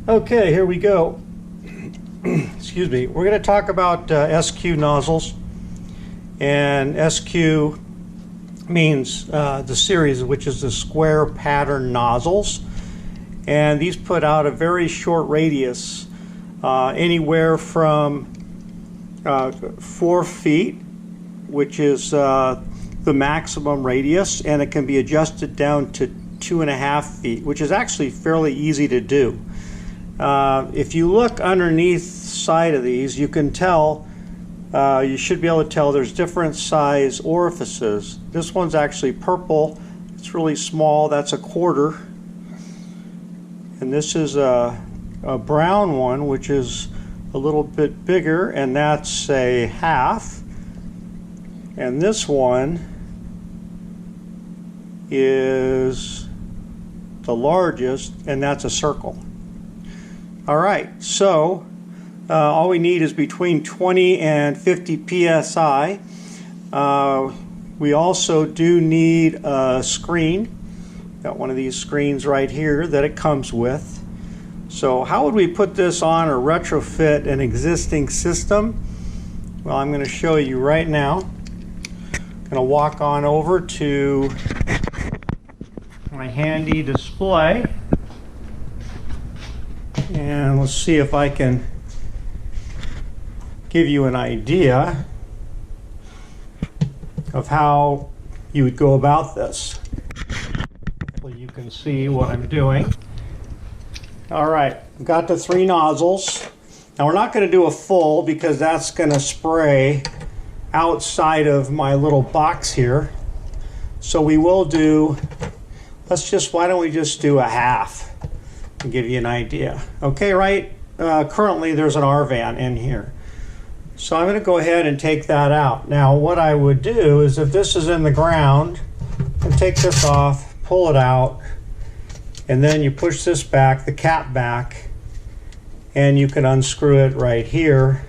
Okay, here we go. Excuse me. We're going to talk about SQ nozzles. And SQ means the series, which is the square pattern nozzles. And these put out a very short radius, anywhere from 4 feet, which is the maximum radius, and it can be adjusted down to 2.5 feet, which is actually fairly easy to do. If you look underneath side of these, you can tell, you should be able to tell there's different size orifices. This one's actually purple. It's really small. That's a 1/4. And this is a brown one, which is a little bit bigger, and that's a 1/2. And this one is the largest, and that's a circle. All right, so all we need is between 20 and 50 psi. We also do need a screen. Got one of these screens right here that it comes with. So how would we put this on or retrofit an existing system? Well, I'm going to show you right now. I'm going to walk on over to my handy display. And let's see if I can give you an idea of how you would go about this. Hopefully you can see what I'm doing. All right, I've got the 3 nozzles. Now we're not going to do a full because that's going to spray outside of my little box here. So we will do, why don't we just do a 1/2 and give you an idea. Okay, right, currently there's an RVan in here. So I'm going to go ahead and take that out. Now what I would do is, if this is in the ground, and take this off, pull it out, and then you push this back, the cap back, and you can unscrew it right here.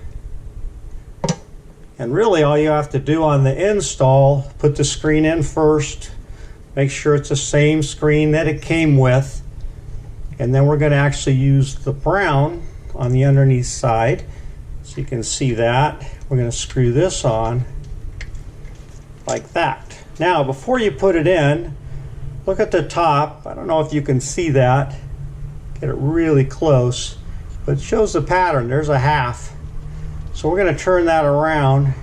And really all you have to do on the install, put the screen in first, make sure it's the same screen that it came with, and then we're going to actually use the brown on the underneath side. So you can see that. We're going to screw this on like that. Now before you put it in, look at the top. I don't know if you can see that. Get it really close. But it shows the pattern. There's a 1/2. So we're going to turn that around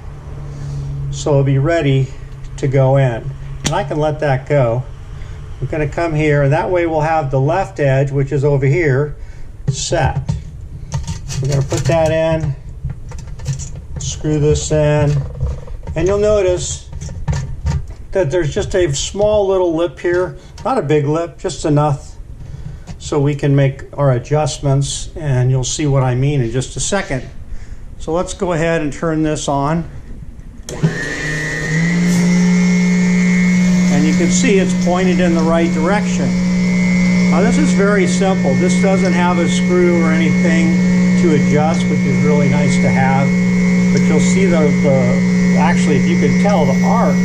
so it'll be ready to go in. And I can let that go. We're going to come here, and that way we'll have the left edge, which is over here, set. We're going to put that in, screw this in, and you'll notice that there's just a small little lip here, not a big lip, just enough so we can make our adjustments, and you'll see what I mean in just a second. So let's go ahead and turn this on. And you can see it's pointed in the right direction. Now this is very simple. This doesn't have a screw or anything to adjust, which is really nice to have. But you'll see actually, if you can tell, the arc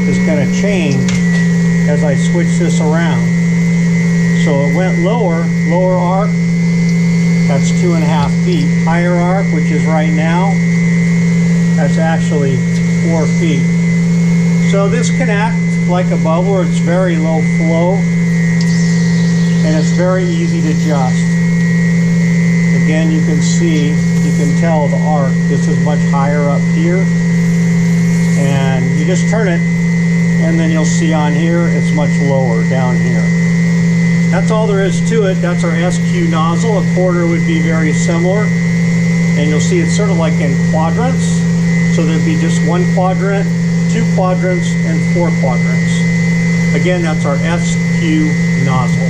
is going to change as I switch this around. So it went lower arc, that's 2.5 feet. Higher arc, which is right now, that's actually 4 feet. So this can act like a bubbler. It's very low flow, and it's very easy to adjust. Again, you can see, you can tell the arc. This is much higher up here, and you just turn it, and then you'll see on here it's much lower down here. That's all there is to it. That's our SQ nozzle. A 1/4 would be very similar, and you'll see it's sort of like in quadrants. So there'd be just 1 quadrant, 2 quadrants, and 4 quadrants. Again, that's our SQ nozzle.